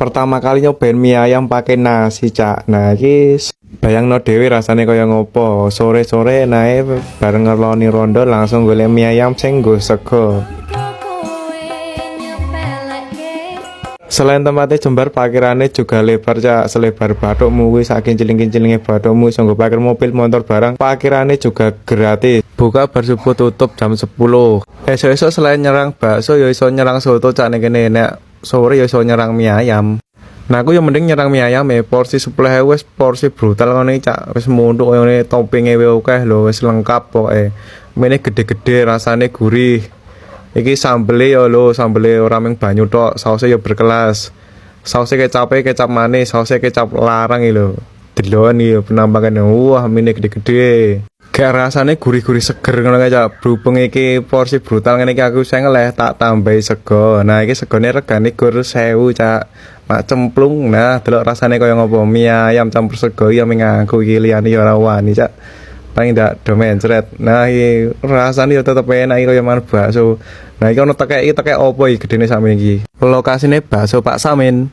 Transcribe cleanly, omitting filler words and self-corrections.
Pertama kali nyobain mie ayam pakai nasi, Cak. Nah, iki bayangno dhewe rasane kaya ngopo. Sore-sore nae bareng ngeloni rondo langsung golek mie ayam sing nggo sego. Selain tempatnya jembar, parkirannya juga lebar, Cak. Selebar bathukmu wis saking ciling-cilinge bathukmu iso nggo parkir mobil, motor barang. Parkirannya juga gratis. Buka bar subuh tutup jam 10. Esok-esok selain nyerang bakso ya iso nyerang soto, Cak, ning kene. Nek sore ya iso nyerang mie ayam. Nah, aku yang mending nyerang mie ayam porsi 10.000 wis porsi brutal ngono iki, Cak. Wis munduk ngene toppinge akeh lho, wis lengkap pokoke. Mene gede-gede, rasane gurih. Iki sambele ya lho, sambele ora mung banyu tok, sausnya ya berkelas. Sausnya kecap manis, sausnya kecap larang iki lho. Delon iki penampakan, wah mene gede-gede. Kayak rasane gurih-gurih seger ngono kae, Cak. Berhubung iki porsi brutal ngene iki aku sing ngeleh tak tambahi sego. Nah, iki segone regane gur 1.000, Cak. Mak cemplung. Nah, delok rasane kaya ngopo. Mie ayam campur sego ya ming aku iki liyane ya ora wani, Cak. Paling ndak do mencret. Nah, iki rasane ya tetep enak iki kaya mangan bakso. Nah, iki ono tekek opo iki gedene sakmene iki. Lokasine bakso Pak Samin.